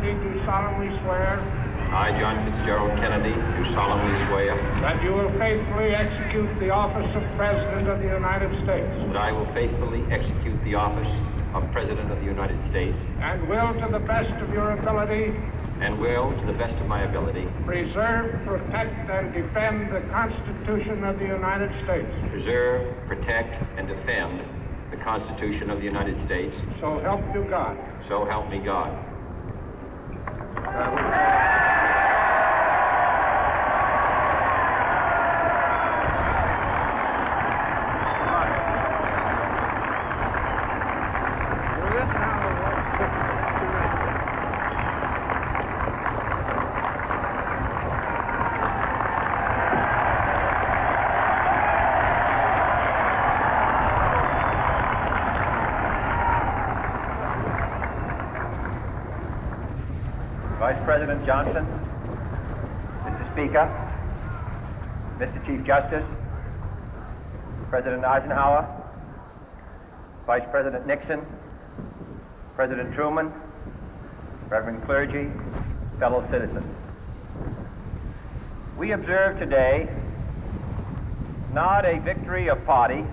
Kennedy, do solemnly swear I, John Fitzgerald Kennedy, do solemnly swear that you will faithfully execute the office of President of the United States that I will faithfully execute the office of President of the United States and will, to the best of your ability, and will, to the best of my ability, preserve, protect, and defend the Constitution of the United States. preserve, protect, and defend the Constitution of the United States. So help you God. So help me God. Vice President Johnson, Mr. Speaker, Mr. Chief Justice, President Eisenhower, Vice President Nixon, President Truman, Reverend clergy, fellow citizens. We observe today not a victory of party,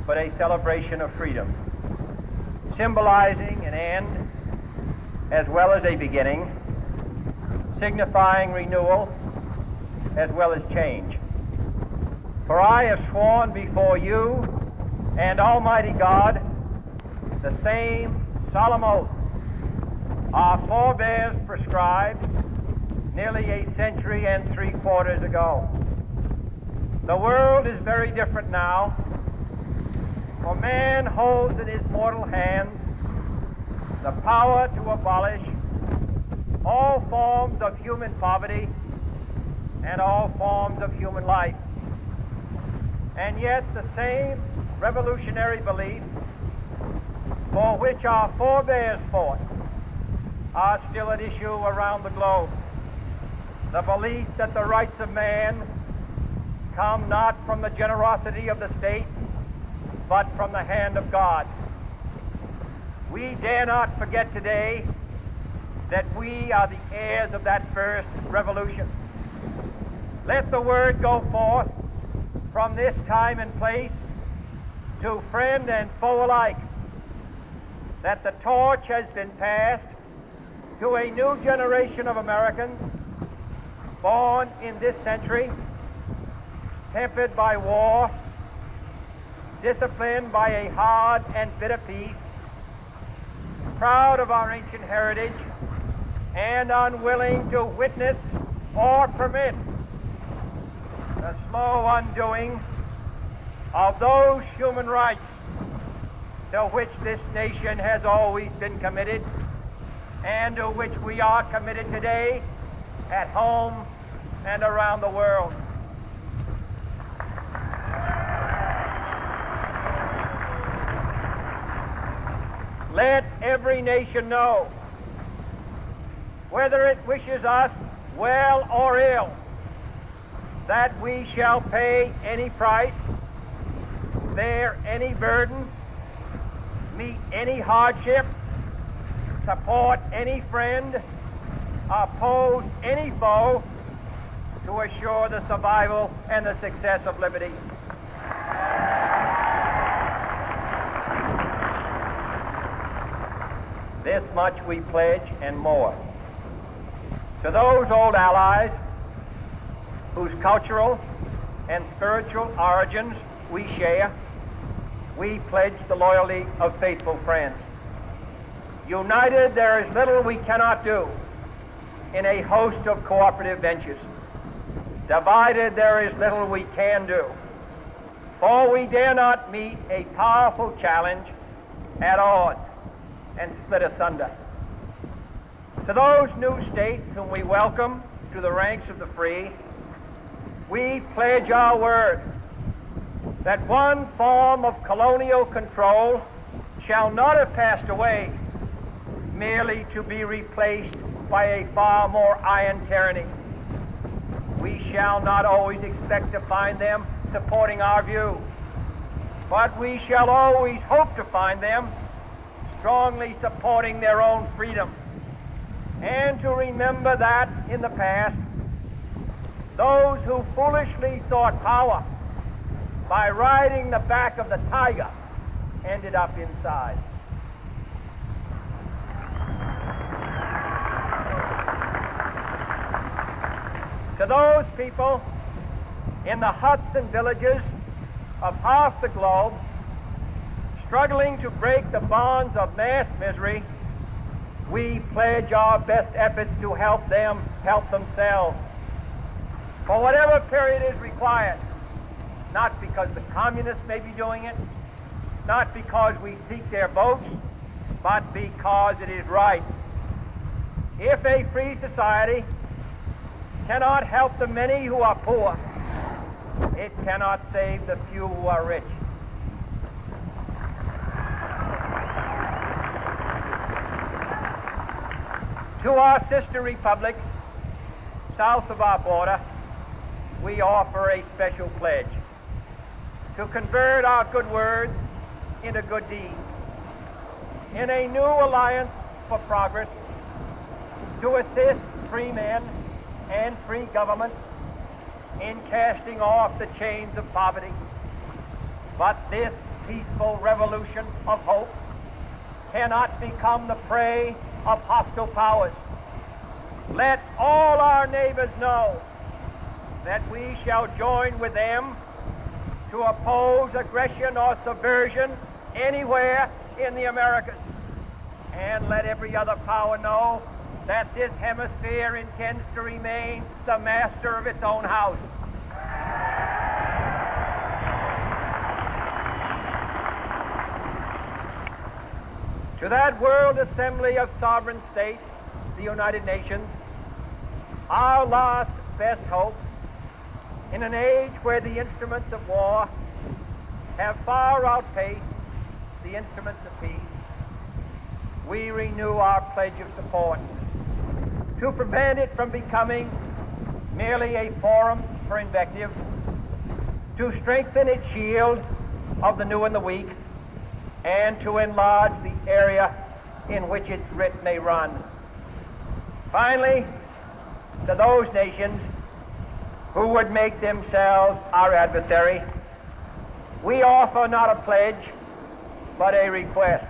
but a celebration of freedom, symbolizing an end as well as a beginning, signifying renewal as well as change. For I have sworn before you and Almighty God the same solemn oath our forebears prescribed nearly a century and 3/4 ago. The world is very different now, for man holds in his mortal hands the power to abolish all forms of human poverty and all forms of human life. And yet the same revolutionary beliefs for which our forebears fought are still at issue around the globe. The belief that the rights of man come not from the generosity of the state, but from the hand of God. We dare not forget today that we are the heirs of that first revolution. Let the word go forth from this time and place to friend and foe alike that the torch has been passed to a new generation of Americans born in this century, tempered by war, disciplined by a hard and bitter peace, proud of our ancient heritage, and unwilling to witness or permit the slow undoing of those human rights to which this nation has always been committed and to which we are committed today at home and around the world. Let every nation know, whether it wishes us well or ill, that we shall pay any price, bear any burden, meet any hardship, support any friend, oppose any foe to assure the survival and the success of liberty. This much we pledge and more. To those old allies whose cultural and spiritual origins we share, we pledge the loyalty of faithful friends. United, there is little we cannot do in a host of cooperative ventures. Divided, there is little we can do, for we dare not meet a powerful challenge at odds and split asunder. To those new states whom we welcome to the ranks of the free, we pledge our word that one form of colonial control shall not have passed away merely to be replaced by a far more iron tyranny. We shall not always expect to find them supporting our view, but we shall always hope to find them strongly supporting their own freedom and to remember that in the past, those who foolishly sought power by riding the back of the tiger ended up inside. To those people in the huts and villages of half the globe struggling to break the bonds of mass misery, we pledge our best efforts to help them help themselves for whatever period is required, not because the communists may be doing it, not because we seek their votes, but because it is right. If a free society cannot help the many who are poor, it cannot save the few who are rich. To our sister republics south of our border, we offer a special pledge to convert our good words into good deeds, in a new alliance for progress, to assist free men and free governments in casting off the chains of poverty. But this peaceful revolution of hope cannot become the prey of hostile powers. Let all our neighbors know that we shall join with them to oppose aggression or subversion anywhere in the Americas. And let every other power know that this hemisphere intends to remain the master of its own house. To that World Assembly of Sovereign States, the United Nations, our last best hope, in an age where the instruments of war have far outpaced the instruments of peace, we renew our pledge of support to prevent it from becoming merely a forum for invective, to strengthen its shield of the new and the weak, and to enlarge the area in which its writ may run. Finally, to those nations who would make themselves our adversary, we offer not a pledge, but a request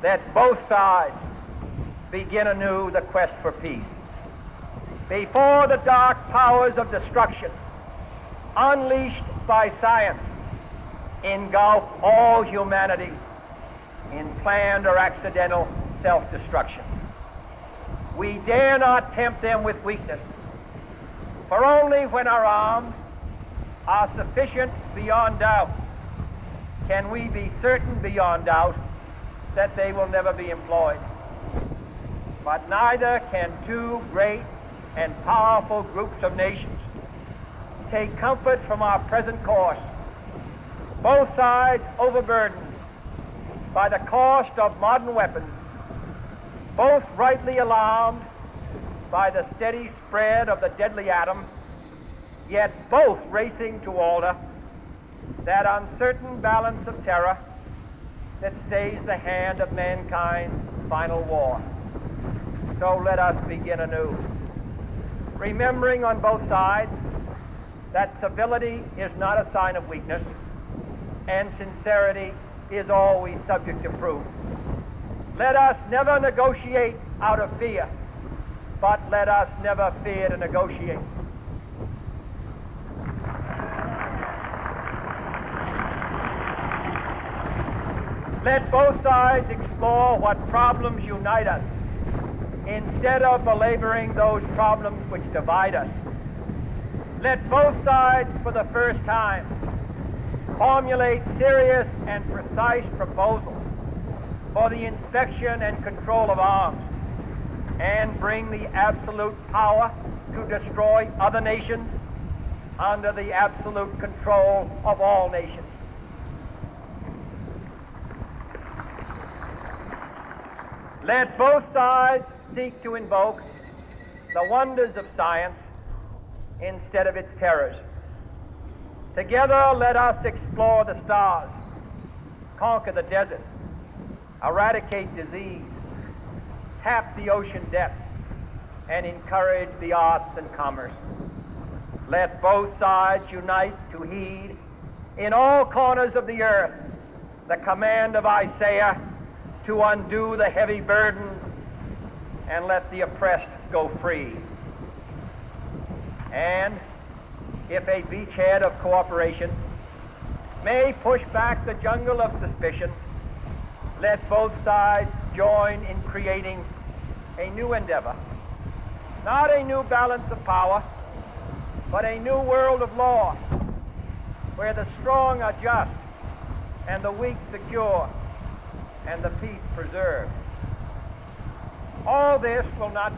that both sides begin anew the quest for peace. Before the dark powers of destruction, unleashed by science, engulf all humanity in planned or accidental self-destruction, we dare not tempt them with weakness, for only when our arms are sufficient beyond doubt can we be certain beyond doubt that they will never be employed. But neither can two great and powerful groups of nations take comfort from our present course, both sides overburdened by the cost of modern weapons, both rightly alarmed by the steady spread of the deadly atom, yet both racing to alter that uncertain balance of terror that stays the hand of mankind's final war. So let us begin anew, remembering on both sides that civility is not a sign of weakness, and sincerity is always subject to proof. Let us never negotiate out of fear, but let us never fear to negotiate. Let both sides explore what problems unite us, instead of belaboring those problems which divide us. Let both sides, for the first time, formulate serious and precise proposals for the inspection and control of arms, and bring the absolute power to destroy other nations under the absolute control of all nations. Let both sides seek to invoke the wonders of science instead of its terrors. Together, let us explore the stars, conquer the desert, eradicate disease, tap the ocean depths and encourage the arts and commerce. Let both sides unite to heed in all corners of the earth the command of Isaiah to undo the heavy burden and let the oppressed go free. And if a beachhead of cooperation may push back the jungle of suspicion, let both sides join in creating a new endeavor, not a new balance of power, but a new world of law, where the strong are just, and the weak secure, and the peace preserved. All this will not